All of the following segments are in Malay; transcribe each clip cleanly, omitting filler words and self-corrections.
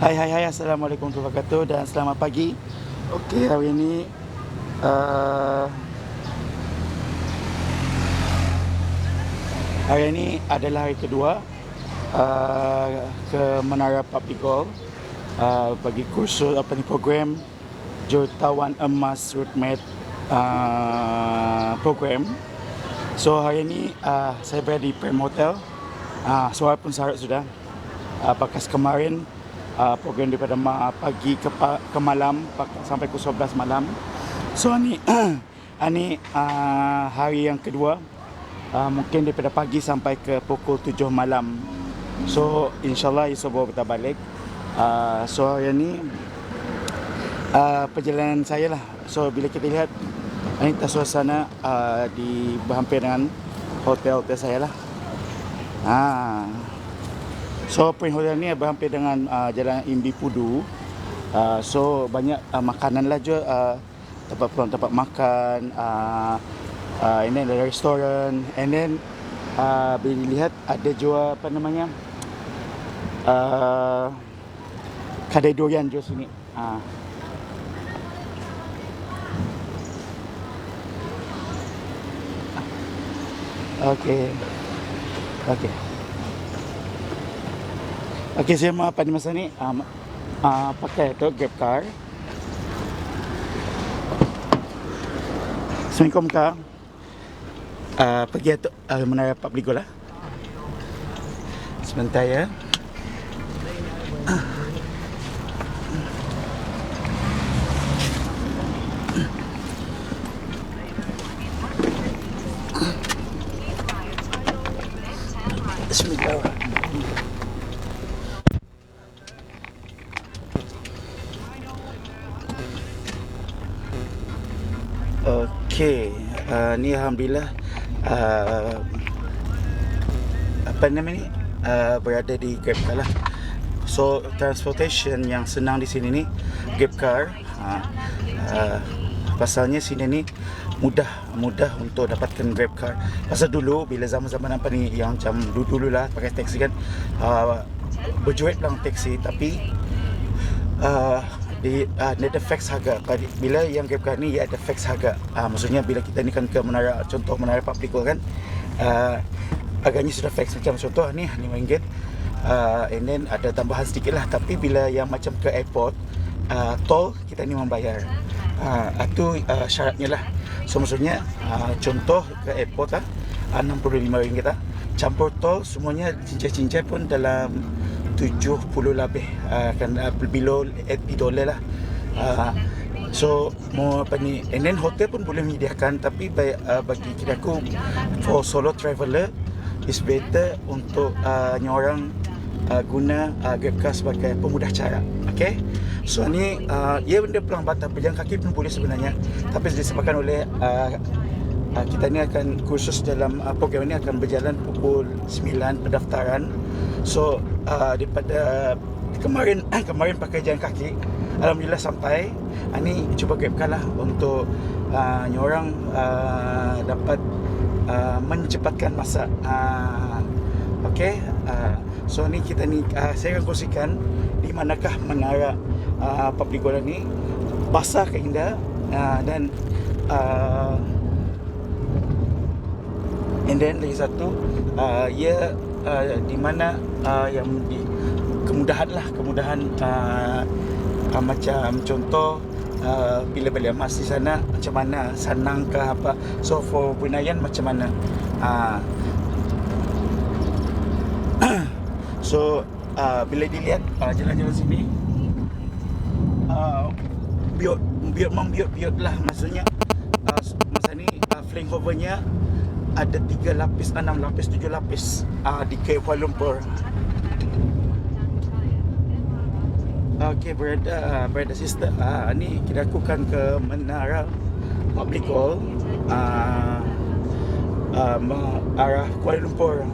Hai, Assalamualaikum warahmatullahi wabarakatuh dan selamat pagi. Okey, hari ini uh, adalah hari kedua ke Menara Public Hall bagi kursus program Jurutawan Emas Roadmap program. So hari ini saya berada di Prem Hotel. Suara pun sarut sudah. Bekas kemarin program daripada pagi ke malam sampai pukul 11 malam. So ni ini hari yang kedua, mungkin daripada pagi sampai ke pukul 7 malam. So insyaAllah esok baru kita balik. So hari ni perjalanan saya lah. So bila kita lihat ini suasana di berhampir dengan hotel-hotel saya lah. So Point Hotel ni berhampir dengan Jalan Imbi Pudu. So banyak makanan lah juga, tempat makan, and then ada restoran, and then bila dilihat ada jual apa namanya, kedai durian jual sini. Okey. Saya mau pada masa ni pakai tu Grab car. Assalamualaikum Kak. Pergi atuk Menara Public Hall lah. Sebentar ya. Bismillah. Okey, ni alhamdulillah apa nama ni, berada di Grab car lah. So transportation yang senang di sini ni Grab car. Pasalnya sini ni mudah untuk dapatkan Grab car. Pasal dulu bila zaman-zaman apa ni yang macam dulu lah pakai taksi kan, berjuit pelang taksi, tapi ada fix harga. Bila yang Grab car ni ada fix harga. Maksudnya bila kita ni kan ke menara, contoh Menara Public Hall kan, harganya sudah fix. Macam contoh ni RM5, and then ada tambahan sedikit lah. Tapi bila yang macam ke airport, tol kita ni membayar. Itu syaratnya lah. So maksudnya contoh ke airport lah, RM65 lah. Campur tol semuanya cincai-cincai pun dalam 70 lebih, kan below $80 lah. So mau apa ni, and then hotel pun boleh menyediakan, tapi bagi kira aku for solo traveller is better untuk nyorang guna Grab car sebagai pemudah cara. Okay, so ni ia benda pelang batas, berjalan kaki pun boleh sebenarnya, tapi disebabkan oleh kita ni akan kursus dalam program ini akan berjalan pukul 9 pendaftaran. So daripada kemarin pakai jalan kaki, alhamdulillah sampai. Ni cuba Grab car lah untuk nyorang dapat mencepatkan masa. Okey, so ni kita ni saya akan kongsikan di manakah Menara Public Hall ni, basah ke indah, dan and then lagi satu, ia di mana yang di kemudahan macam contoh bila beli emas di sana macam mana, senang ke apa. So for Bruneian macam mana, so bila dilihat jalan-jalan sini, biot lah. Maksudnya masa ni flyovernya ada 3 lapis, 6 lapis, 7 lapis di Kuala Lumpur. Okey, berada sister. Ni kita lakukan ke Menara Public Hall, arah Kuala Lumpur.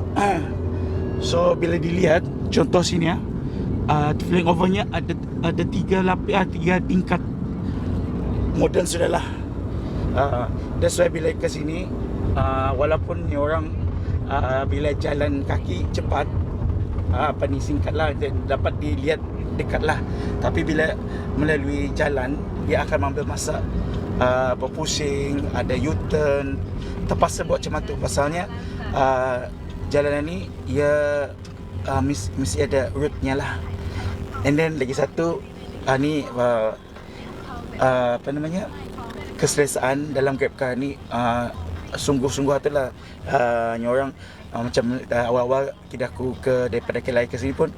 So bila dilihat contoh sini flyovernya ada 3 lapis, 3 tingkat. Moden sudahlah. That's why bila ke sini, walaupun ni orang bila jalan kaki cepat, apa ni, singkat lah, dapat dilihat dekat lah. Tapi bila melalui jalan, dia akan mengambil masa berpusing, ada U-turn, terpaksa buat macam tu. Pasalnya jalanan ni ia mesti ada route-nya lah. And then lagi satu ni apa namanya, keselesaan dalam Grab car ni sungguh-sungguh itulah. Orang macam awal-awal aku daripada KLI ke sini pun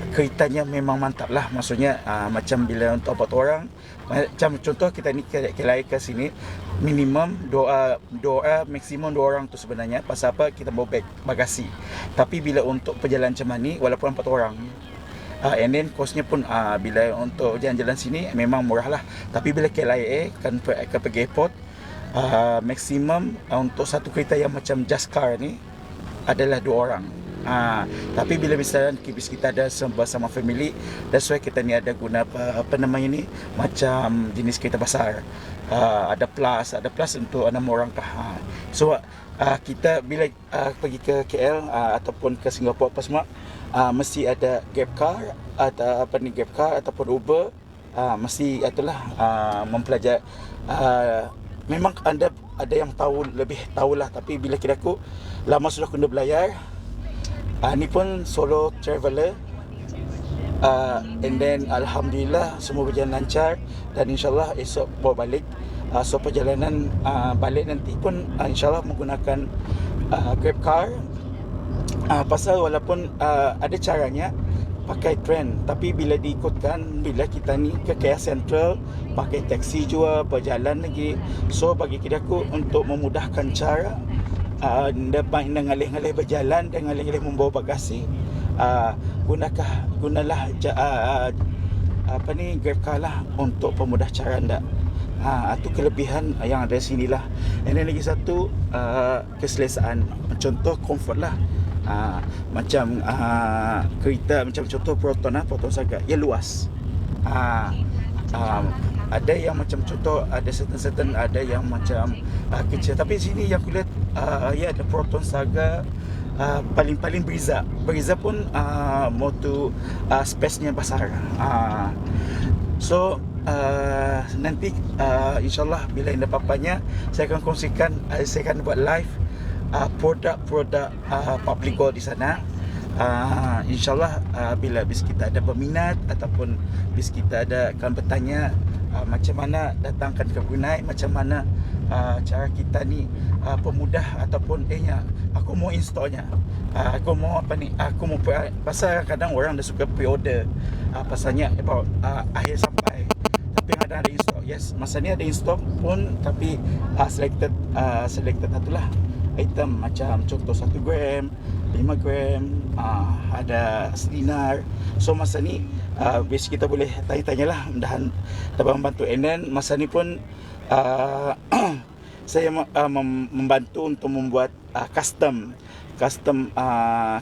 keretanya memang mantap lah. Maksudnya macam bila untuk 4 orang, macam contoh kita ni KLI ke sini, minimum dua maksimum 2 orang tu sebenarnya. Pasal apa? Kita bawa bagasi. Tapi bila untuk perjalanan macam ni, walaupun 4 orang, and then costnya pun bila untuk jalan-jalan sini memang murah lah. Tapi bila KLIA kan pergi airport, maksimum untuk satu kereta yang macam Just Car ni adalah 2 orang. Tapi bila misalnya bis kita ada bersama family, that's why kita ni ada guna apa namanya ni, macam jenis kereta besar. Ada plus untuk 6 orang kah. So kita bila pergi ke KL ataupun ke Singapura apa semua, mesti ada Grab car atau apa ni, Grab car ataupun Uber. Mesti itulah mempelajari. Memang ada yang lebih tahulah, tapi bila kira aku lama sudah kena belayar. Ni pun solo traveller, and then alhamdulillah semua berjalan lancar, dan insyaAllah esok bawa balik. So perjalanan balik nanti pun insyaAllah menggunakan Grab car. Pasal walaupun ada caranya pakai train, tapi bila diikutkan, bila kita ni ke KL Central pakai taksi juga, berjalan lagi. So bagi aku, untuk memudahkan cara ngalih-ngalih berjalan dan ngalih-ngalih membawa bagasi, gunalah apa ni, Grab car lah untuk pemudah cara anda. Itu kelebihan yang ada sini lah. And then lagi satu, keselesaan. Contoh comfort lah. Macam kereta macam contoh Proton Saga, ia luas. Ada yang macam contoh, ada certain ada yang macam kecil. Tapi sini yang aku lihat ya ada Proton Saga, paling Brezza pun motor space-nya besar. So nanti insyaAllah bila ada apa-apanya, saya akan kongsikan, saya akan buat live produk-produk Public Go di sana. InsyaAllah bila bis kita ada berminat ataupun bis kita ada akan bertanya macam mana datangkan ke Brunei, macam mana cara kita ni pemudah ataupun aku mau installnya, aku mau apa ni, aku mau pasal kadang orang dah suka pre-order, pasalnya about akhir sampai, tapi kadang ada install. Yes, masa ni ada install pun, tapi selected itulah item macam contoh 1 gram, 5 gram, ada sedinar. So masa ni base kita boleh tanya-tanya lah, mudahan dapat membantu. And then masa ni pun saya membantu untuk membuat custom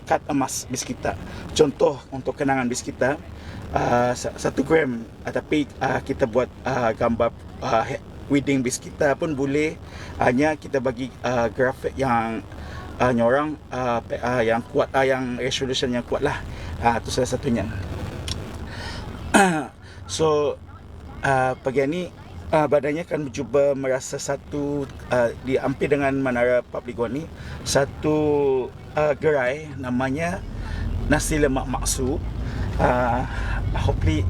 kad emas bis kita. Contoh untuk kenangan bis kita 1 gram, tapi kita buat gambar wedding bis kita pun boleh. Hanya kita bagi grafik yang nyorang yang kuat, yang resolution yang kuat lah. Itu salah satunya. So pagi ni badannya akan cuba merasa satu hampir dengan Menara Public Go ni, satu gerai namanya nasi lemak Maksu. Hopefully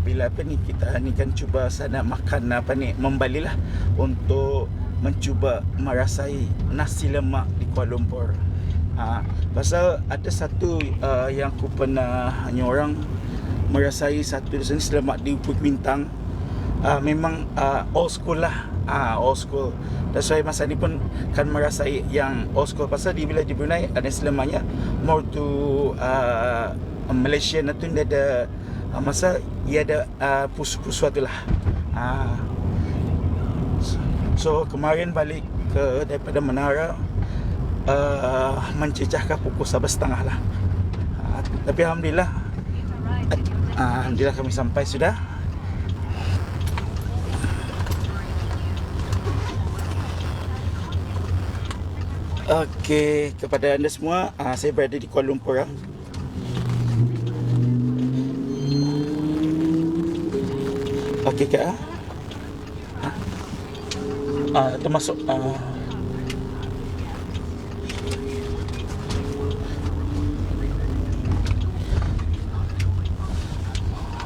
bila apa ni, kita ni kan cuba sana makan membalilah untuk mencuba merasai nasi lemak di Kuala Lumpur. Pasal ada satu yang aku pernah orang merasai satu di sini, lemak di Bukit Bintang. Memang old school lah, old school. That's why masa ni pun kan merasai yang old school. Pasal bila di Brunei ada lemaknya more to Malaysian tu, dia ada masa ia ada pusu-pusu tu lah. So kemarin balik daripada Menara, mencecahkan pukul 11.30 lah. Tapi Alhamdulillah kami sampai sudah. Okey, kepada anda semua, saya berada di Kuala Lumpur. Okey ke? Termasuk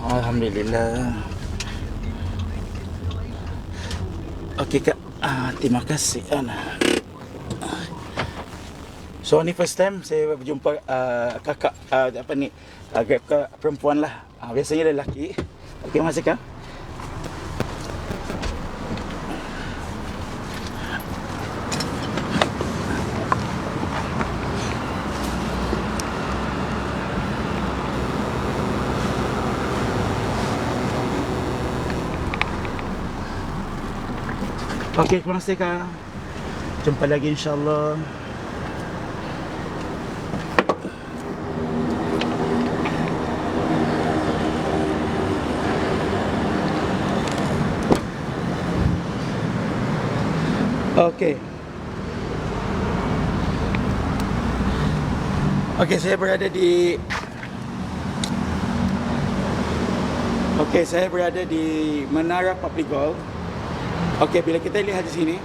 Alhamdulillah. Okey Kak, terima kasih Ana. So ni first time saya berjumpa kakak apa ni Grab Car perempuan lah. Biasanya lelaki. Okey, terima kasih Kak. Okey, terima kasih Kak. Jumpa lagi insya-Allah. Okey. Okey, saya berada di Menara Public Golf. Okey, bila kita lihat di sini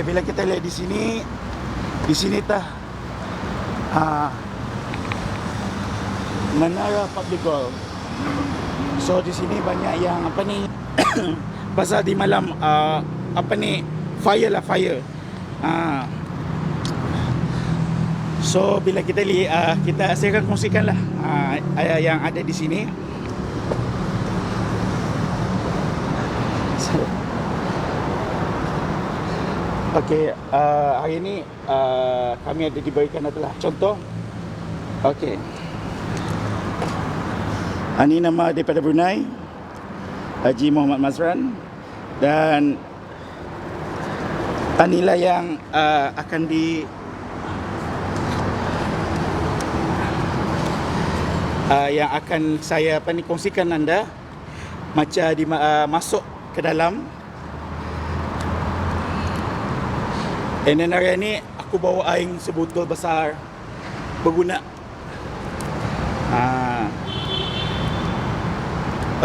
bila kita lihat di sini tah Menara Public Golf. So di sini banyak yang apa ni pasal di malam fire. So bila kita lihat saya akan kongsikan lah yang ada di sini. Okey, hari ini kami ada diberikan adalah contoh. Okey. Ini nama daripada Brunei, Haji Muhammad Mazran, dan inilah yang akan yang akan saya kongsikan anda macam masuk ke dalam. Dan hari ni aku bawa aing sebotol besar berguna.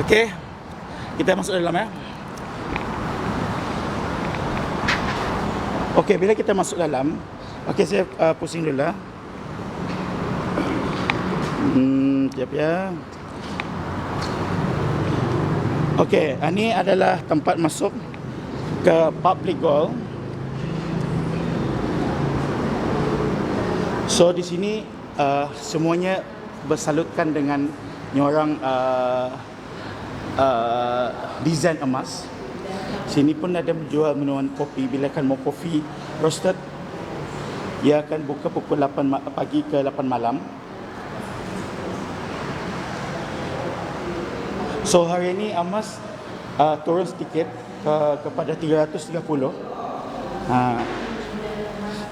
Okey, kita masuk dalam ya. Okey, bila kita masuk dalam, okey saya pusing dulu lah. Sekejap ya. Okey, ini adalah tempat masuk ke Public Golf. So di sini semuanya bersalutkan dengan nyorang desain emas. Sini pun ada menjual minuman kopi. Bila kan mau kopi roasted, ia akan buka pukul 8 pagi ke 8 malam. So hari ini emas turun sedikit kepada 330.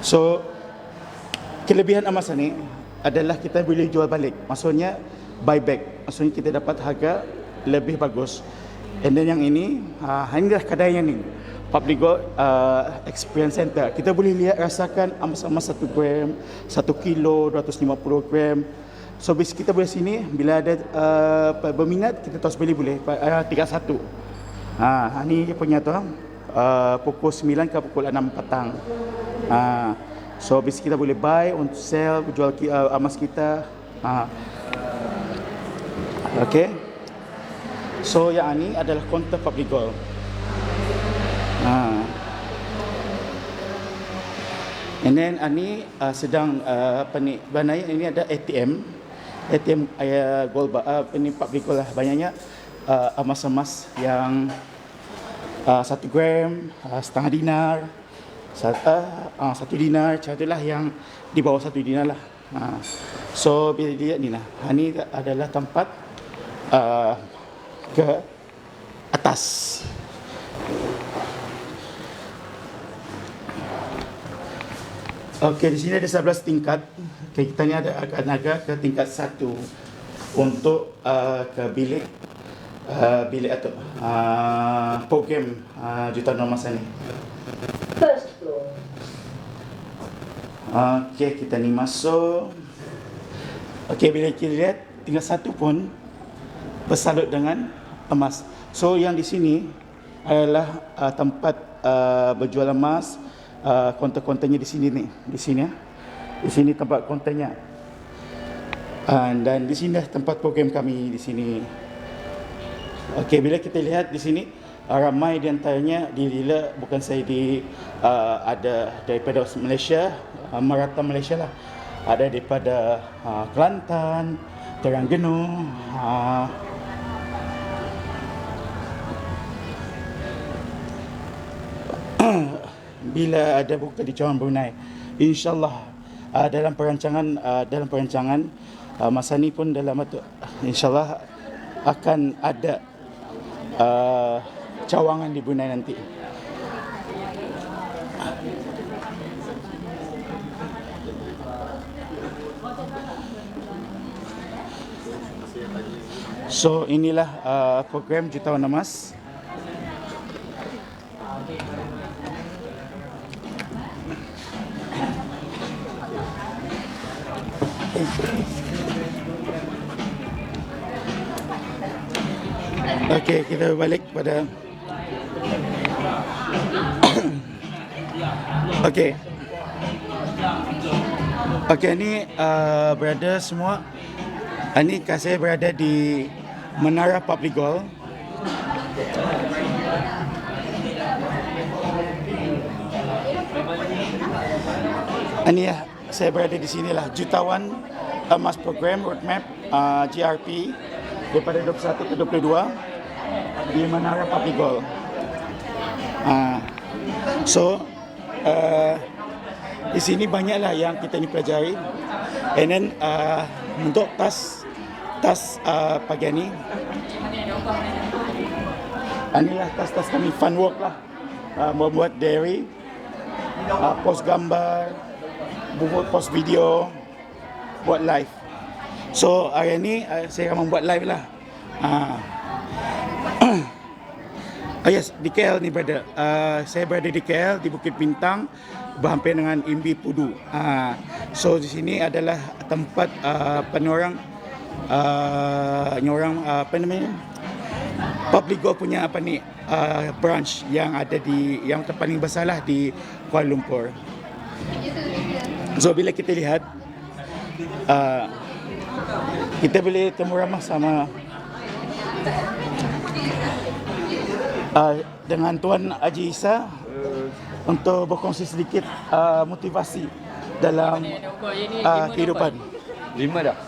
So kelebihan emas ni adalah kita boleh jual balik. Maksudnya buyback. Maksudnya kita dapat harga lebih bagus. And then yang ini inilah kedai yang ni, Public Golf Experience Center. Kita boleh lihat, rasakan emas-emas 1 gram, 1 kilo, 250 gram. So kita boleh sini, bila ada berminat, kita terus boleh 31. Ni dia punya tu, pukul 9 ke pukul 6 petang. So kita boleh buy untuk sell, jual emas kita. Okay. So yang ini adalah kaunter Public Golf. And then ini sedang ini ada ATM gold ini Public Golf lah. Banyaknya emas-emas yang 1 gram, setengah dinar, 1 dinar, macam itulah, yang di bawah 1 dinar lah. So bila lihat ni lah, ini adalah tempat ke atas. Okey, di sini ada 11 tingkat. Okay, kita ni akan ke tingkat 1 untuk ke bilik bilik atau program jutaan orang masa ni. First floor. Okey, kita ni masuk. Okey, bila kita lihat tinggal satu pun bersalut dengan emas. So yang di sini adalah tempat berjual emas. Kaunter-kaunternya di sini ni, di sini ya. Di sini tempat kaunternya. Dan di sini tempat program kami di sini. Okey, bila kita lihat di sini ramai di antaranya dila bukan saya ada daripada Malaysia, merata Malaysia lah. Ada daripada Kelantan, Terengganu, bila ada buka di Cawangan Brunei, InsyaAllah dalam perancangan masa ni pun InsyaAllah akan ada cawangan di Brunei nanti. So inilah program Jutawan Emas. Okey, kita balik pada Okey. Okey, ni berada semua. Ini saya berada di Menara Public Gold. Ini ya, saya berada di sinilah Jutawan Emas Program Roadmap GRP daripada 21 ke 22 di Menara Public Gold. So di sini banyaklah yang kita ni pelajari. And then untuk tas pagi ni, inilah tas kami fun work lah, membuat diary, post gambar, buat post video, buat live. So hari ni saya akan membuat live lah. Yes, di KL ni berada. Saya berada di KL, di Bukit Bintang, berhampir dengan Imbi Pudu. So di sini adalah tempat penyorang Public Gold punya branch yang ada yang terpaling besar lah di Kuala Lumpur. So bila kita lihat kita boleh temu ramah sama dengan Tuan Haji Isa untuk berkongsi sedikit motivasi dalam kehidupan. 5 dah.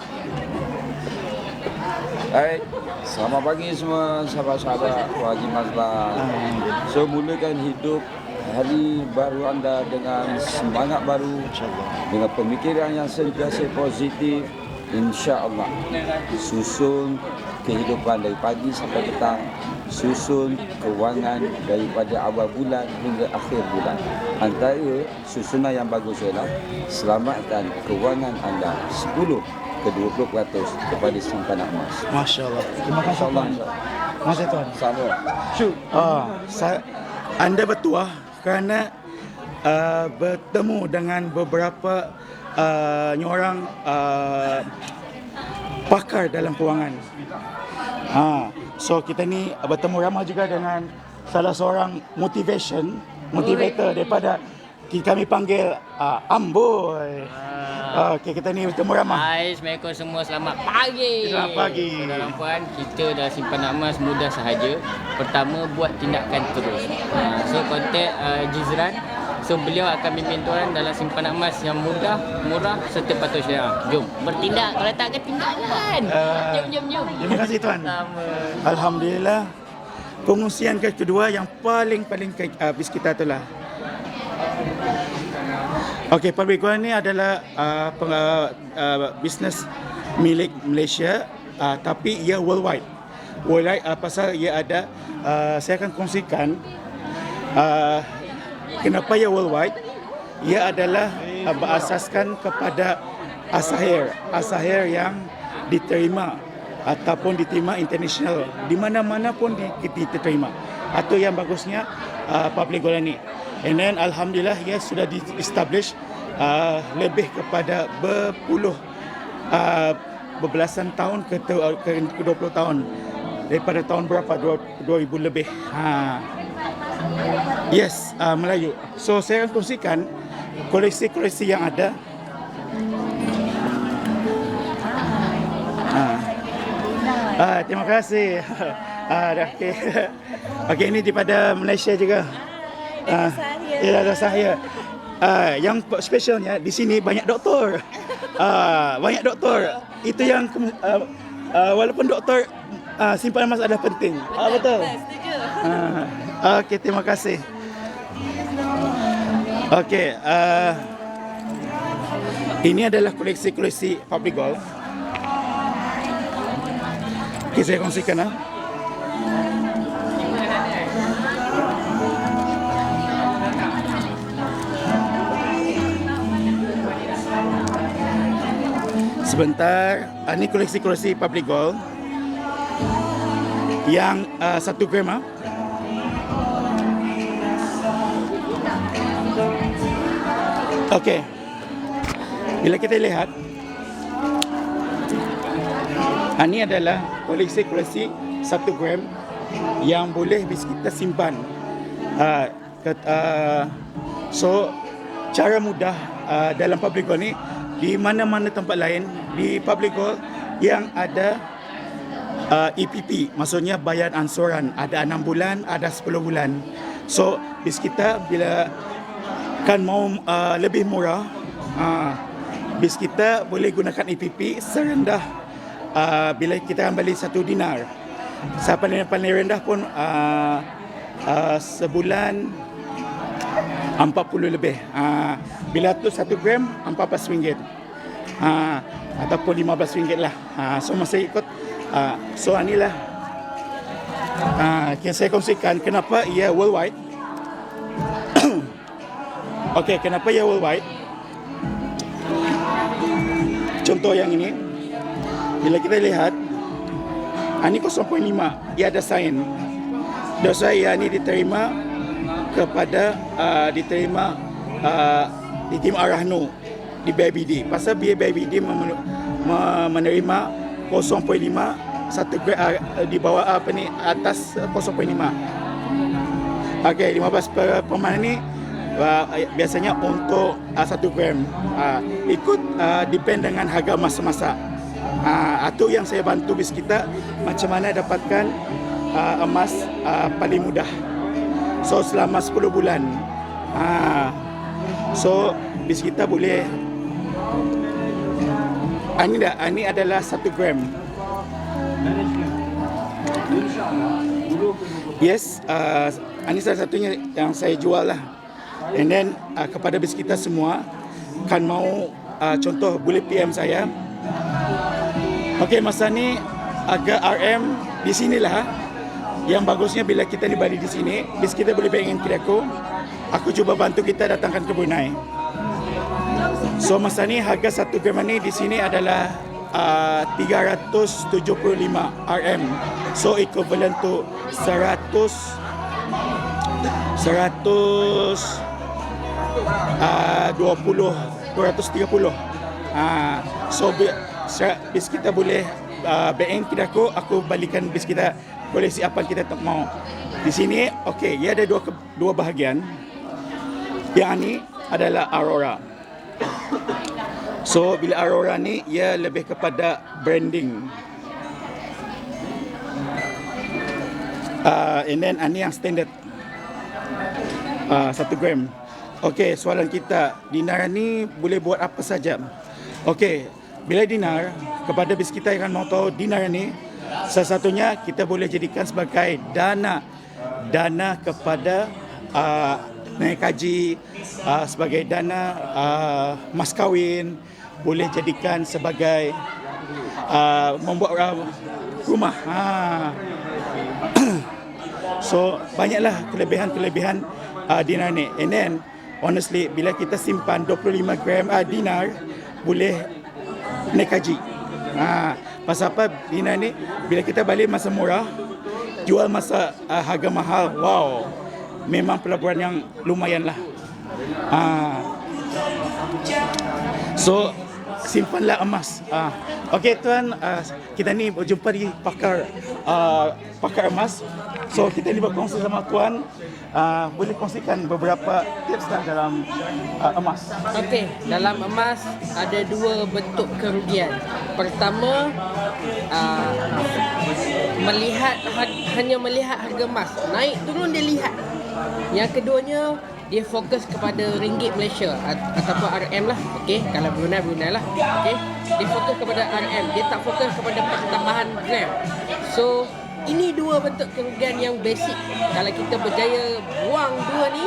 Baik, selamat pagi semua sahabat-sahabat Haji Mazlan. So mulakan hidup hari baru anda dengan semangat baru, dengan pemikiran yang sentiasa positif. InsyaAllah susun kehidupan dari pagi sampai petang, susun kewangan daripada awal bulan hingga akhir bulan. Antara susunan yang bagus ialah selamatkan kewangan anda 10 ke 20% kepada simpanan emas. Masya Allah. Terima kasih Tuan. Terima kasih Tuan. Sama. Anda bertuah kerana bertemu dengan beberapa orang pakar dalam kewangan. So kita ni bertemu ramai juga dengan salah seorang motivator daripada kami panggil Amboy. Okey, kita ni bertemu ramai. Hai, Assalamualaikum semua. Selamat pagi. Selamat pagi. Tuan dan puan, kita dah simpanan emas mudah sahaja. Pertama, buat tindakan terus. So kontak Jizran. So beliau akan bimbing tuan dalam simpanan emas yang mudah, murah serta patuh syariah. Jom bertindak, kalau tak ketinggalan. Jom. Terima kasih Tuan. Sama. Alhamdulillah. Pengungsian kedua yang paling habis kita itulah. Okey, Public Gold ni adalah bisnes milik Malaysia, tapi ia worldwide. Pasal ia ada, saya akan kongsikan kenapa ia worldwide. Ia adalah berasaskan kepada As-Sahir yang diterima ataupun diterima international, di mana-mana pun diterima. Atau yang bagusnya public goal ni. And then alhamdulillah sudah di-establish lebih kepada berbelasan tahun ke 20 tahun. Daripada tahun berapa? 2000 lebih. Yes, Melayu. So saya akan kongsikan koleksi-koleksi yang ada. Terima kasih. Okay. Okay, ini daripada Malaysia juga. Ada saya. Yang specialnya di sini banyak doktor. Banyak doktor. Itu yang walaupun doktor simpanan emas adalah penting. Betul. Setuju. Okay, terima kasih. Okay, ini adalah koleksi-koleksi public gold. Okay, saya kongsikan. Sebentar, ini koleksi-koleksi public gold yang 1 gram. Okey. Bila kita lihat, ini adalah koleksi-koleksi 1 gram yang boleh kita simpan. So, cara mudah dalam public gold ni, di mana-mana tempat lain, di public gold yang ada EPP, maksudnya bayar ansuran, ada 6 bulan, ada 10 bulan. So, bis kita bila kan mau lebih murah, bis kita boleh gunakan EPP serendah bila kita beli 1 dinar. Paling rendah pun sebulan 40 lebih. Bila tu 1 gram RM14. Ataupun RM15 lah. So masih ikut. So inilah yang saya kongsikan kenapa ia worldwide. Okey, kenapa ia worldwide? Contoh yang ini, bila kita lihat, ini 0.5, ia ada sign. Dosa ia ini diterima kepada di tim Arahno di BIBD. Pasal BIBD menerima 0.5 1 gram di bawah atas 0.5. Okey, 15 permainan ni biasanya untuk 1 gram. Ikut depend dengan harga masa-masa. Atau yang saya bantu bis kita macam mana dapatkan emas paling mudah. So selama 10 bulan. So bis kita boleh ini adalah 1 gram. Yes, ini salah satunya yang saya jual lah. And then kepada bis kita semua kan mau contoh boleh PM saya. Okey, masa ni agak RM di sinilah. Yang bagusnya bila kita ni balik di sini, bis kita boleh bayangin kira aku cuba bantu kita datangkan ke Brunei. So masa ni harga 1 gram ni di sini adalah 375 RM. So equivalent to 230. So bis kita boleh bayang kira aku balikan bis kita koleksi apa kita tak mau. Di sini okey, ia ada dua bahagian. Yang ni adalah Aurora. So bila Aurora ni ia lebih kepada branding. And then ini yang standard 1 gram. Okey, soalan kita, dinar ni boleh buat apa saja? Okey, bila dinar, kepada bis kita yang mau tahu dinar ni, salah satunya kita boleh jadikan sebagai dana kepada naik haji, sebagai dana mas kahwin, boleh jadikan sebagai membuat rumah. So banyaklah kelebihan dinar ni. And then honestly bila kita simpan 25 gram dinar boleh naik haji. Pasal apa dinar ni bila kita balik masa murah, jual masa harga mahal. Wow. Memang pelaburan yang lumayan lah. So simpanlah emas. Okey tuan, kita ni berjumpa di pakar emas. So kita ni berkongsi sama tuan, boleh kongsikan beberapa tips lah dalam emas. Okey, dalam emas ada dua bentuk kerugian. Pertama, hanya melihat harga emas naik turun dia lihat. Yang keduanya, dia fokus kepada ringgit Malaysia ataupun RM lah. Okey, kalau Brunei lah. Okey, dia fokus kepada RM, dia tak fokus kepada pertambahan gram. So ini dua bentuk kerugian yang basic. Kalau kita berjaya buang dua ni,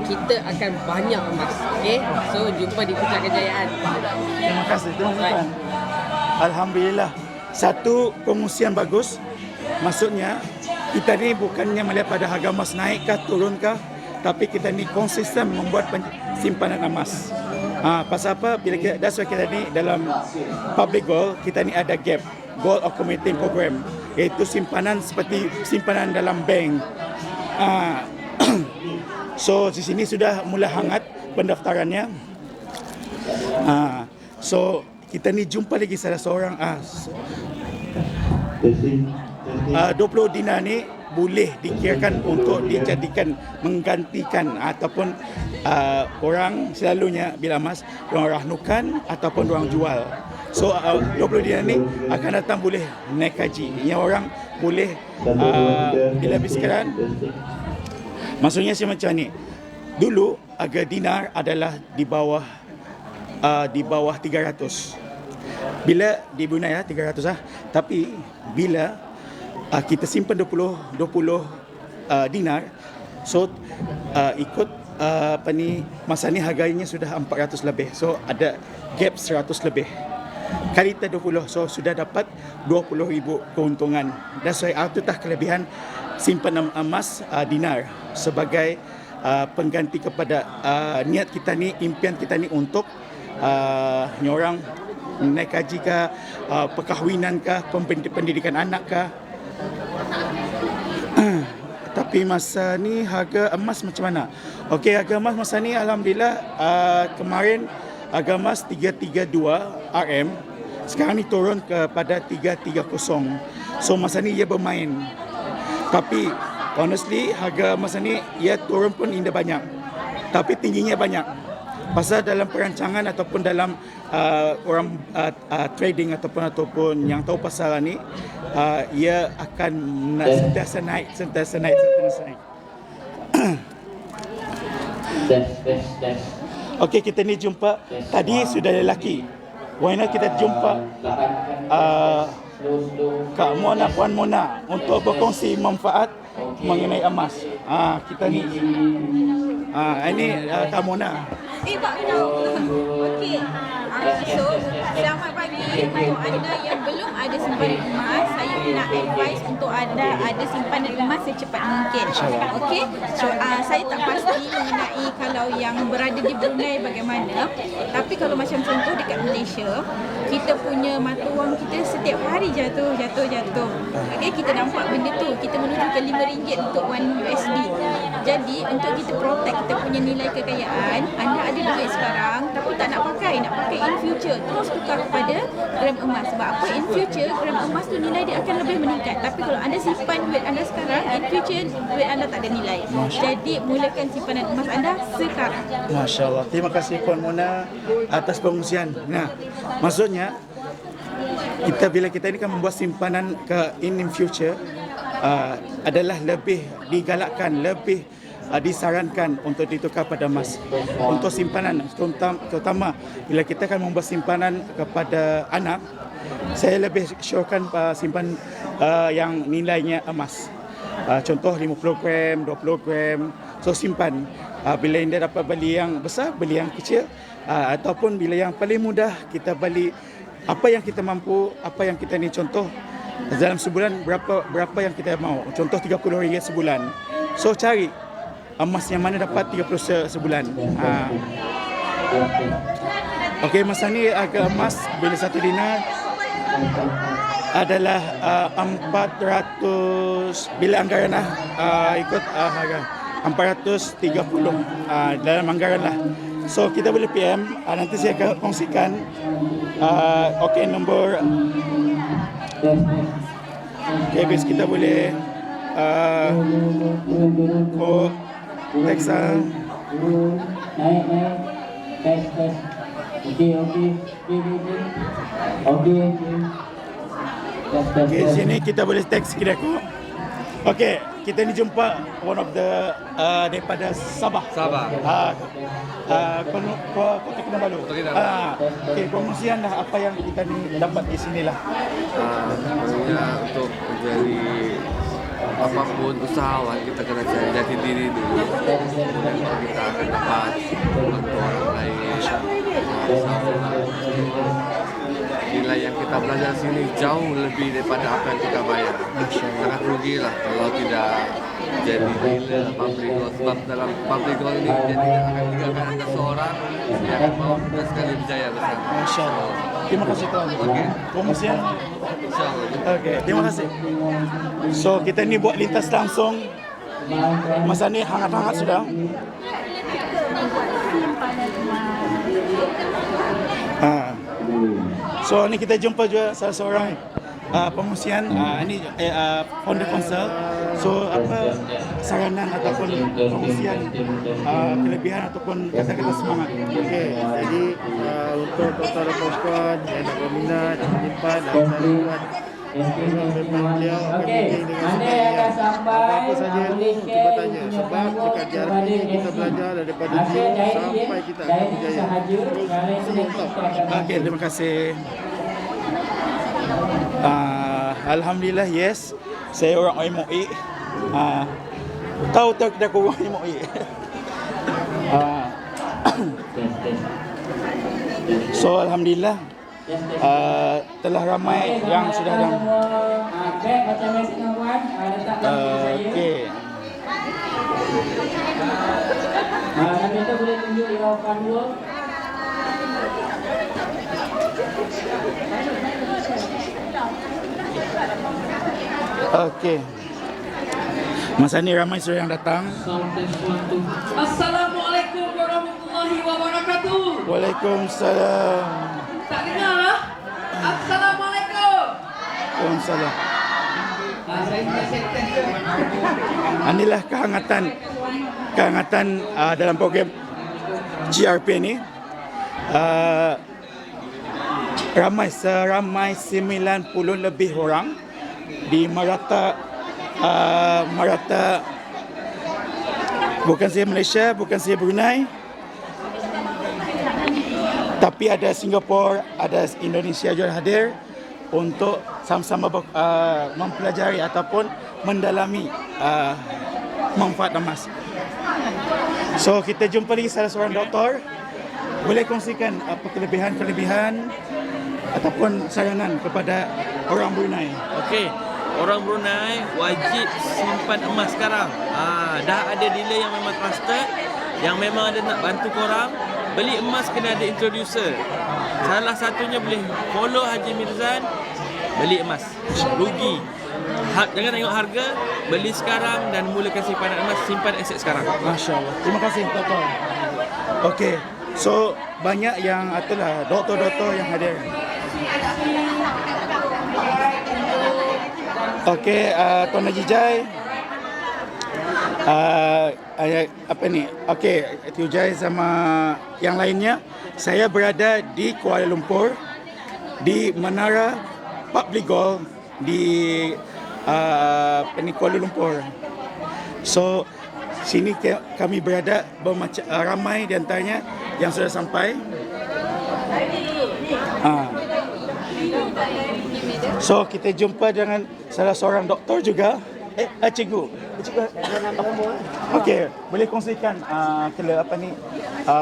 kita akan banyak emas. Okey, so jumpa di Pusat Kejayaan. Terima kasih tuan. Alhamdulillah. Satu pengusian bagus. Maksudnya kita ni bukannya melihat pada harga emas naik kah turun kah, tapi kita ni konsisten membuat simpanan emas. Pasal apa? Bila kita ni dalam public gold, kita ni ada GAP, Gold Accumulating Program, iaitu simpanan seperti simpanan dalam bank. So di sini sudah mula hangat pendaftarannya. So kita ni jumpa lagi salah seorang 20 dinar ni boleh dikirakan untuk dijadikan menggantikan ataupun orang selalunya bila emas orang rahnukan ataupun orang jual. So 20 dinar ni akan datang boleh naik haji. Yang orang boleh bila sekarang maksudnya macam ni. Dulu harga dinar adalah di bawah 300. Bila di Brunei 300 lah. Tapi bila kita simpan 20 dinar, so ikut masa ni harganya sudah 400 lebih. So ada gap 100 lebih. Kali 20, so sudah dapat 20,000 keuntungan. That's why itu kelebihan simpan emas dinar sebagai pengganti kepada niat kita ni, impian kita ni untuk nyorang naik haji kah, perkahwinan kah, pendidikan anak kah. Tapi masa ni harga emas macam mana? Okey, harga emas masa ni alhamdulillah kemarin harga emas 332 RM. Sekarang ni turun kepada 330. So masa ni ia bermain. Tapi honestly harga masa ni ia turun pun indah banyak. Tapi tingginya banyak. Pasal dalam perancangan ataupun dalam orang trading ataupun yang tahu pasal ni, ia akan sentiasa naik. Okey, kita ni jumpa tadi sudah lelaki. Why not kita jumpa Kak Mona, Puan Mona untuk berkongsi manfaat mengenai emas. Kita ni ini Kak Mona. Pak okey. So, selamat pagi untuk anda yang belum ada simpanan emas. Saya nak advise untuk anda ada simpanan emas secepat mungkin. Okey. So, saya tak pasti mengenai kalau yang berada di Brunei bagaimana. Tapi kalau macam contoh dekat Malaysia, kita punya mata wang kita setiap hari jatuh. Okey, kita nampak benda tu. Kita menuju ke RM5 untuk $1. Jadi, untuk kita protect kita punya nilai kekayaan, anda ada duit sekarang tapi tak nak pakai in future, terus tukar kepada gram emas. Sebab apa? In future gram emas tu nilai dia akan lebih meningkat. Tapi kalau anda simpan duit anda sekarang, in future duit anda tak ada nilai. Jadi mulakan simpanan emas anda sekarang. Masya Allah. Terima kasih Puan Mona atas pengungsian. Nah, maksudnya bila kita ini kan membuat simpanan in future, adalah lebih digalakkan, lebih disarankan untuk ditukar pada emas untuk simpanan, terutama bila kita akan membuat simpanan kepada anak. Saya lebih syorkan simpan yang nilainya emas, contoh 50 gram, 20 gram. So simpan, bila anda dapat beli yang besar, beli yang kecil, ataupun bila yang paling mudah kita beli apa yang kita mampu, apa yang kita ni. Contoh dalam sebulan berapa yang kita mau, contoh RM30 sebulan. So cari emas yang mana dapat 30 sebulan. Okey, masa ni harga emas bila 1 dinar adalah 400 bila anggaran lah ikut harga 430 dalam anggaran lah. So kita boleh PM, nanti saya akan kongsikan okey nombor habis kita boleh Texas Okay, sini kita boleh teks kira aku. Okay, kita ni jumpa one of the daripada Sabah. Kota Kinabalu. Okay, promosian lah apa yang kita ni dapat di sini lah. Untuk menjadi apapun usahawan kita kena cari jati diri dulu. Kemudian kita akan dapat membantu orang lain. Nilai yang kita belajar sini jauh lebih daripada apa yang kita bayar. Sangat rugilah kalau tidak jadi dealer pabrik gold. Sebab dalam pabrik gold ini akan ada seorang yang akan mau kita sekali berjaya bersama. Masya Allah. Terima kasih tuan. Okey. Promosian. InsyaAllah. Okay, terima kasih. So kita ni buat lintas langsung. Masa ni hangat-hangat sudah. So ni kita jumpa juga salah seorang promosian ini founder Council. So apa saranan ataupun promosian kelebihan ataupun kata-kata semangat. Okey, jadi untuk Dr. Squad yang nak berminat, menyimpan dan selalu buat beliau akan meeting dengan semuanya. Apa-apa saja itu cuba tanya. Sebab dekat JRP ni kita belajar daripada zero sampai kita akan berjaya. Semua top. Okay, terima kasih. Alhamdulillah, yes. Saya orang MUI. Tahu kita orang MUI. So alhamdulillah telah ramai yang sudah dah. Okey. Kita boleh tunjuk your fund work. Okey. Masa ni ramai sudah yang datang. Assalamualaikum warahmatullahi wabarakatuh. Waalaikumsalam. Tak dengar lah? Assalamualaikum. Waalaikumsalam. Inilah kehangatan dalam program GRP ni. Seramai 90 lebih orang di Merata bukan saja Malaysia, bukan saja Brunei, tapi ada Singapura, ada Indonesia juga hadir untuk sama-sama mempelajari ataupun mendalami manfaat emas. So kita jumpa lagi salah seorang doktor. Boleh kongsikan apa kelebihan ataupun saranan kepada orang Brunei? Okey, orang Brunei wajib simpan emas sekarang. Dah ada dealer yang memang trusted, yang memang ada nak bantu korang. Beli emas kena ada introducer. Salah satunya boleh follow Haji Mirzan, beli emas. Rugi. Jangan tengok harga, beli sekarang dan mulakan simpanan emas, simpan aset sekarang. Masya-Allah. Terima kasih doktor. Okey. So banyak yang itulah doktor-doktor yang hadir. Okey, Tuan Haji Jai. Apa ni? Okey, Tiu Jai sama yang lainnya. Saya berada di Kuala Lumpur di Menara Public Gold di Kuala Lumpur. So sini kami berada ramai di antaranya yang sudah sampai. So kita jumpa dengan salah seorang doktor juga. Cikgu. Okey, boleh kongsikan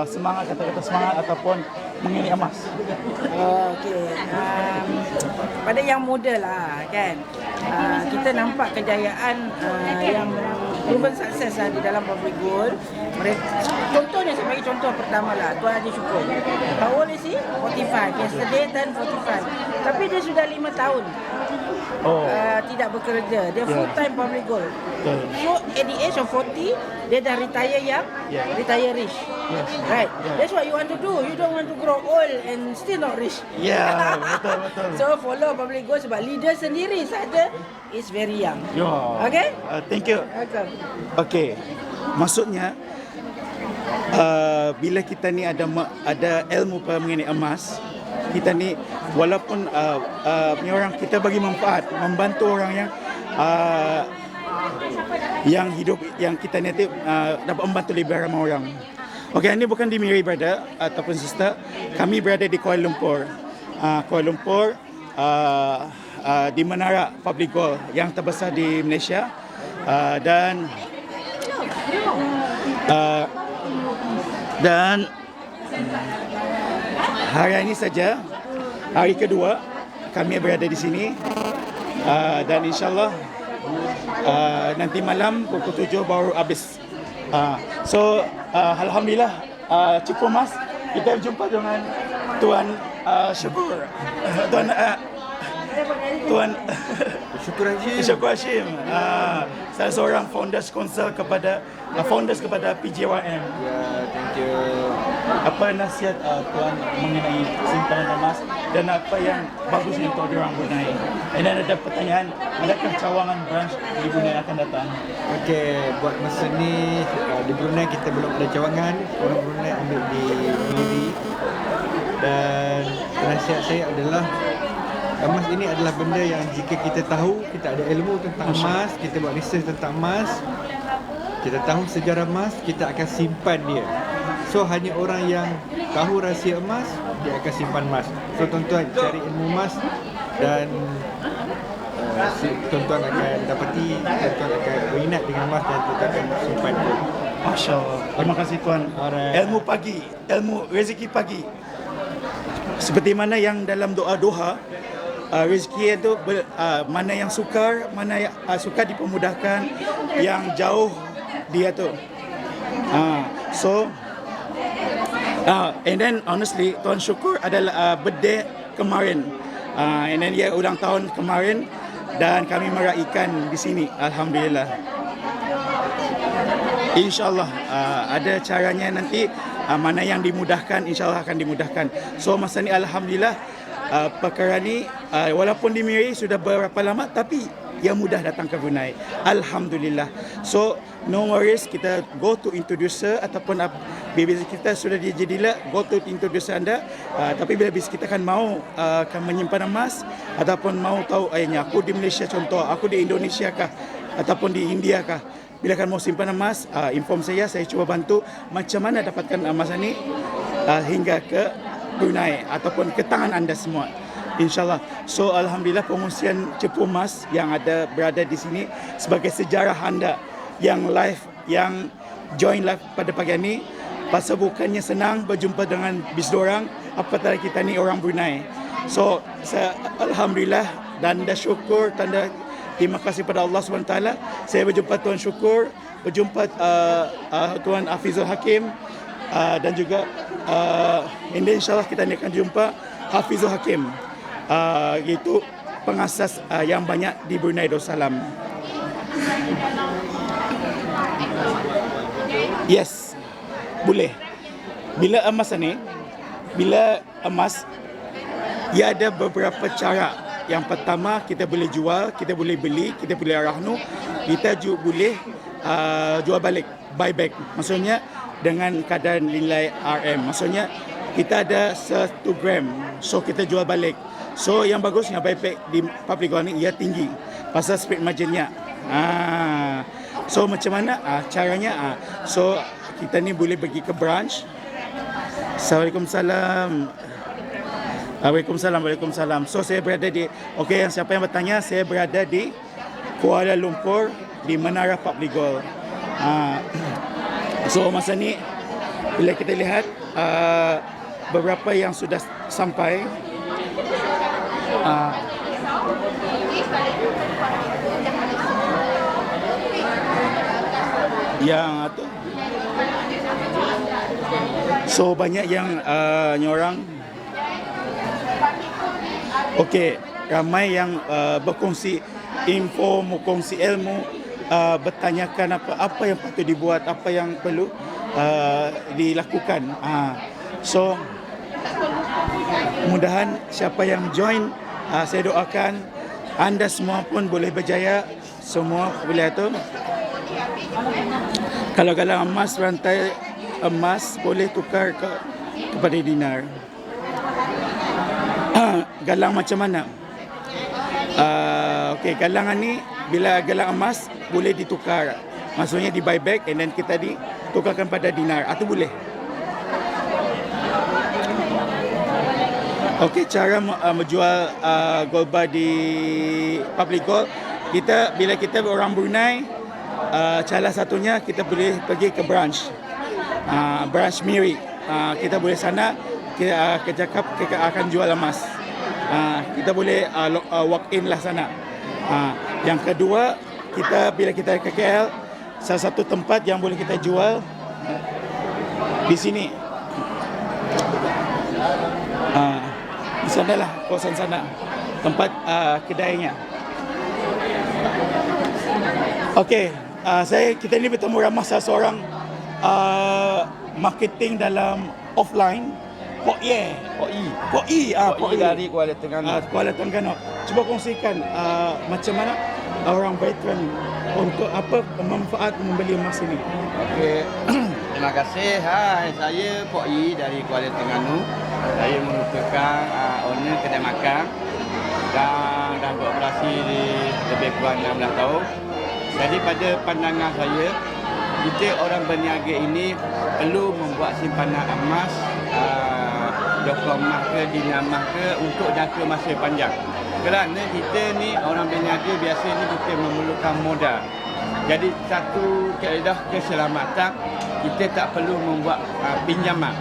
semangat, kata-kata semangat ataupun mengenai emas. Okey. Pada yang muda lah kan. Kita nampak kejayaan yang proven sukses lah di dalam public goal. Mereka, contohnya saya bagi contoh pertama lah, Tuan Haji Syukur. How old is he? 45. Yesterday turn 45. Tapi dia sudah 5 tahun. Tidak bekerja. Dia full time public goal. So at the age of 40, dia dah retire young, retire rich. Right. That's what you want to do. You don't want to grow old and still not rich. Betul. So follow public goal sebab leader sendiri saja is very young. Okay? Thank you. Welcome. Okay. Maksudnya bila kita ni ada ilmu mengenai emas, kita ni walaupun punya orang, kita bagi manfaat, membantu orang yang hidup, yang kita ni dapat membantu lebih ramai orang. Okey, ini bukan di Miri brother ataupun sister. Kami berada di Kuala Lumpur. Di Menara Public Goal yang terbesar di Malaysia. Dan hari ini saja, hari kedua kami berada di sini, dan insyaAllah nanti malam pukul 7 baru habis. So alhamdulillah, Cipu Mas, kita berjumpa dengan Tuan Syukur, Tuan Syukur Hashim, salah seorang founders council kepada PJYM. Thank you. Apa nasihat Tuan mengenai simpanan emas dan apa yang bagusnya untuk orang Brunei? Dan ada pertanyaan, adakah cawangan branch di Brunei akan datang? Okey, buat masa ni di Brunei kita belum ada cawangan. Orang Brunei ambil di Miri. Dan nasihat saya adalah emas ini adalah benda yang jika kita tahu, kita ada ilmu tentang emas, kita buat research tentang emas, kita tahu sejarah emas, kita akan simpan dia. So hanya orang yang tahu rahsia emas, dia akan simpan emas. So tuan-tuan cari ilmu emas dan tuan-tuan akan dapati, tuan-tuan akan berminat dengan emas dan tuan-tuan akan simpan dia. Masya Allah. Terima kasih Tuan. Ilmu pagi, ilmu rezeki pagi. Seperti mana yang dalam doa-doa, rezeki itu mana yang sukar, mana yang sukar dipermudahkan, yang jauh dia tu. And then honestly, Tuan Syukur adalah birthday kemarin, and then dia ulang tahun kemarin, dan kami meraihkan di sini. Alhamdulillah. InsyaAllah ada caranya nanti, mana yang dimudahkan, insyaAllah akan dimudahkan. So masa ni alhamdulillah, perkara ni walaupun di Miri sudah berapa lama, tapi yang mudah datang ke Brunei. Alhamdulillah. So no worries, kita go to introducer ataupun bila kita sudah dijadilah, go to introducer anda. Tapi bila kita kan mau kan menyimpan emas ataupun mau tahu aku di Malaysia contoh, aku di Indonesia kah ataupun di India kah, bila kan mau simpan emas, inform saya cuba bantu macam mana dapatkan emas ini hingga ke Brunei ataupun ke tangan anda semua, InsyaAllah. So alhamdulillah, pengungsian Cepu Emas yang berada di sini sebagai sejarah anda yang live, yang join live pada pagi ini. Pasal bukannya senang berjumpa dengan bis dorang, apatah kita ni orang Brunei. So alhamdulillah, dan dah syukur, tanda terima kasih pada Allah SWT. Saya berjumpa Tuan Syukur, berjumpa Tuan Hafizul Hakim, dan juga insyaAllah kita akan jumpa Hafizul Hakim, iaitu pengasas yang banyak di Brunei Darussalam. Yes, boleh. Bila emas ni, ia ada beberapa cara. Yang pertama, kita boleh jual, kita boleh beli, kita boleh rahnu, kita juga boleh jual balik, buy back. Maksudnya dengan kadar nilai RM. Maksudnya kita ada 1 gram, so kita jual balik. So yang bagusnya buy back di public gold ni ia tinggi pasal spread marginnya. So macam mana caranya? So kita ni boleh pergi ke branch. Waalaikumsalam. So saya berada di, yang siapa yang bertanya, saya berada di Kuala Lumpur di Menara Public Gold. So masa ni bila kita lihat beberapa yang sudah sampai, Yang tu. So banyak yang nyorang. Okey, ramai yang berkongsi info, berkongsi ilmu, bertanyakan apa yang patut dibuat, apa yang perlu dilakukan. So mudahan siapa yang join, saya doakan anda semua pun boleh berjaya. Semua boleh tu. Kalau galang emas, rantai emas boleh tukar kepada dinar. Galang macam mana? Okey, galangan ni bila galang emas boleh ditukar. Maksudnya di buyback and then kita ditukarkan pada dinar. Itu boleh. Okey, cara menjual gold bar di public gold, bila kita orang Brunei, salah satunya kita boleh pergi ke branch Miri. Kita boleh sana, kita cakap kita akan jual emas. Kita boleh walk in lah sana. Yang kedua, bila kita ke KL, salah satu tempat yang boleh kita jual di sini. Di sana lah, kawasan sana, tempat kedainya. Okey, kita ni bertemu ramai seorang marketing dalam offline. Pok I dari Kuala Terengganu. Kuala Terengganu. Cuba kongsikan macam mana orang veteran untuk apa manfaat membeli emas ini. Okey. Terima kasih. Hai, saya Pok I dari Kuala Terengganu. Saya merupakan owner kedai makan dan dah beroperasi lebih kurang 16 tahun. Jadi pada pandangan saya, kita orang berniaga ini perlu membuat simpanan emas, dokong emas ke, dinar emas ke untuk jangka masa panjang. Kerana kita ni orang berniaga biasa ni kita memerlukan modal. Jadi satu kaedah keselamatan, kita tak perlu membuat pinjaman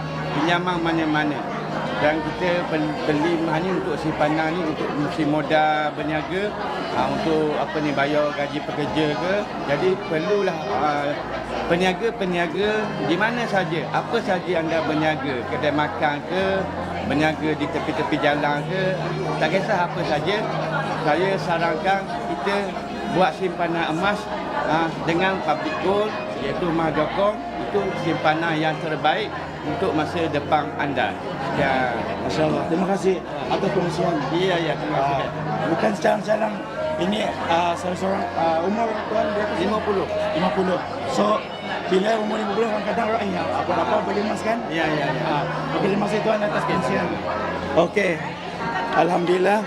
mana-mana. Dan kita beli hanya untuk simpanan ni, untuk mesti modal berniaga, untuk bayar gaji pekerja ke. Jadi perlulah peniaga di mana saja, apa saja anda berniaga, kedai makan ke, berniaga di tepi-tepi jalan ke, tak kisah apa saja, saya sarankan kita buat simpanan emas dengan public gold, iaitu emas dokong. Itu simpanan yang terbaik untuk masa depan anda. Ya, Masya-Allah. Terima kasih atas pengisian. Ya, terima kasih. Bukan secara-cara ini seorang umur tuan 50. So bila umur 50 kadang-kadang orang apa beli emas kan? Ya. Beli emas itu atas pengisian. Okey. Alhamdulillah.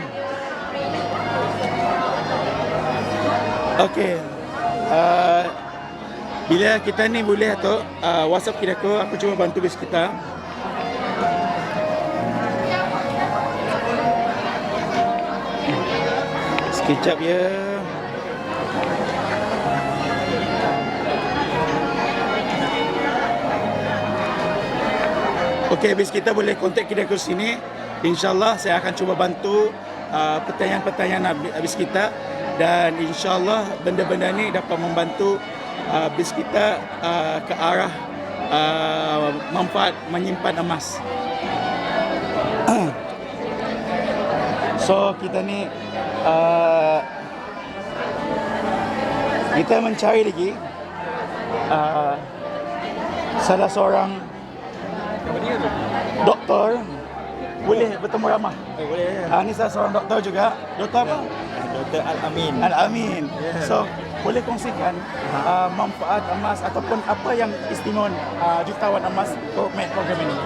Okey. Bila kita ni boleh atau WhatsApp kita aku cuba bantu bis kita. Sekejap ya. Okey, bis kita boleh kontak kita ke sini. InsyaAllah saya akan cuba bantu pertanyaan-pertanyaan bis kita. Dan insyaAllah benda-benda ni dapat membantu bis kita ke arah manfaat menyimpan emas. So kita ni kita mencari lagi salah seorang doktor. Boleh bertemu ramah? Boleh. Ni salah seorang doktor juga. Doktor apa? Dr. Al-Amin. Al-Amin. So boleh kongsikan manfaat emas ataupun apa yang istimewa jutawan emas program ini?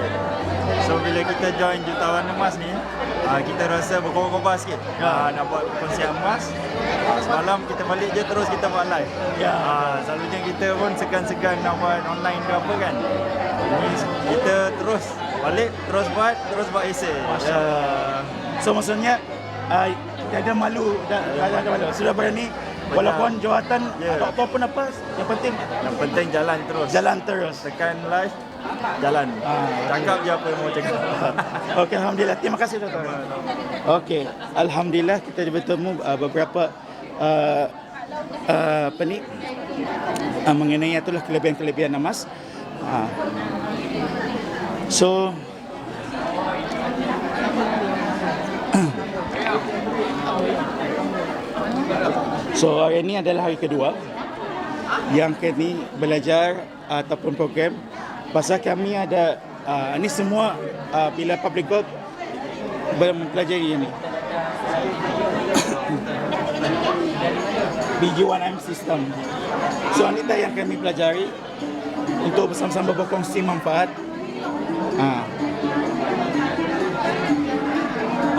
So bila kita join jutawan emas ni, kita rasa berkobar-kobar sikit. Nak buat kongsian emas. Semalam kita balik je terus kita buat live. Selalunya kita pun segan-segan nak buat online ke apa kan. Ini kita terus balik, terus buat essay. So maksudnya tak ada malu, tak ada malu. Sudah berani. Walaupun jawatan doktor pun apa, yang penting jalan terus. Jalan terus. Tekan live, jalan. Cakap je apa yang mau cakap. Okey, alhamdulillah. Terima kasih doktor. Okey, alhamdulillah kita bertemu beberapa mengenai itulah kelebihan-kelebihan emas. So hari ini adalah hari kedua yang kami belajar ataupun program. Pasal kami ada ini semua bila public gold mempelajari ini BG1M system. So ini yang kami pelajari untuk bersama-sama berkongsi manfaat.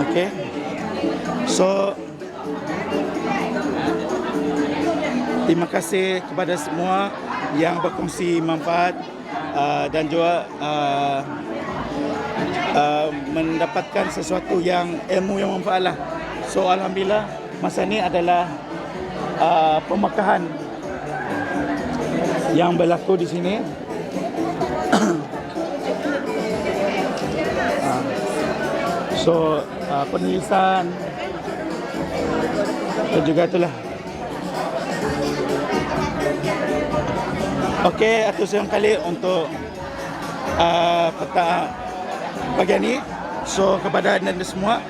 Okay. So terima kasih kepada semua yang berkongsi manfaat dan juga mendapatkan sesuatu yang ilmu yang manfaat lah. So alhamdulillah masa ni adalah pemakahan yang berlaku di sini. So penulisan dan juga itulah. Okey, atur sayang kali untuk pagi ini. So kepada anda semua,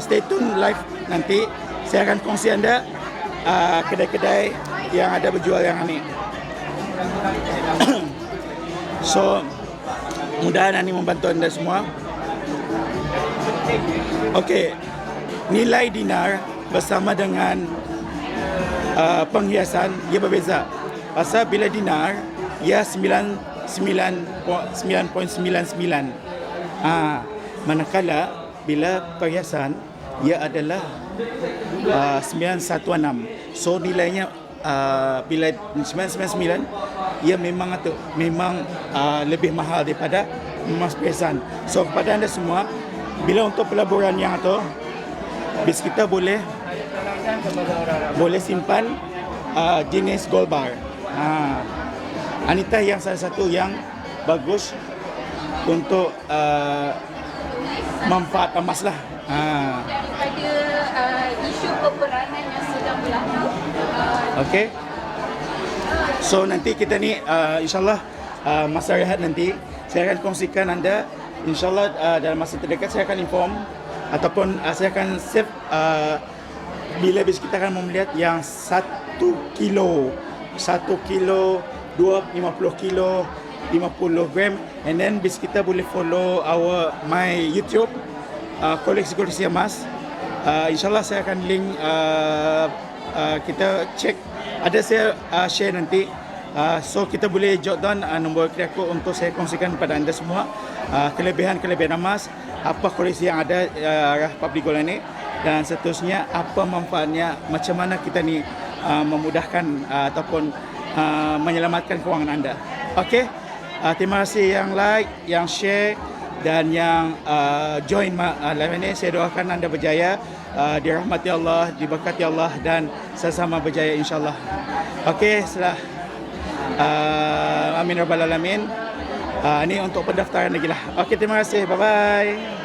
stay tune live nanti. Saya akan kongsi anda kedai-kedai yang ada berjual yang ini. So mudah-mudahan ini membantu anda semua. Okey, nilai dinar bersama dengan penghiasan ia berbeza. Pasal bila dinar ia 9.99. Manakala bila perhiasan ia adalah 916. So nilainya bila 999 ia memang lebih mahal daripada emas perhiasan. So kepada anda semua, bila untuk pelaburan yang itu, bis kita boleh simpan jenis gold bar. Anita yang salah satu yang bagus untuk manfaat emas lah. Daripada isu peperangan yang sedang berlaku. Okey. So nanti kita ni insyaAllah masa rehat nanti saya akan kongsikan anda. InsyaAllah dalam masa terdekat saya akan inform ataupun saya akan save bila bis kita akan melihat yang 1 kilo, 50 kilo, 50 gram, and then bis kita boleh follow my YouTube koleksi emas. InsyaAllah saya akan link, kita cek, ada saya share nanti. So kita boleh jot down nombor aku untuk saya kongsikan kepada anda semua kelebihan-kelebihan emas, apa koleksi yang ada Public Gold ini, dan seterusnya apa manfaatnya, macam mana kita ni memudahkan ataupun menyelamatkan kewangan anda. Okey, terima kasih yang like, yang share dan yang join live ini. Saya doakan anda berjaya, dirahmati Allah, diberkati Allah dan sama-sama berjaya insyaAllah. Okey, setelah amin rabbal alamin. Ini untuk pendaftaran lagi lah. Okey, terima kasih. Bye bye.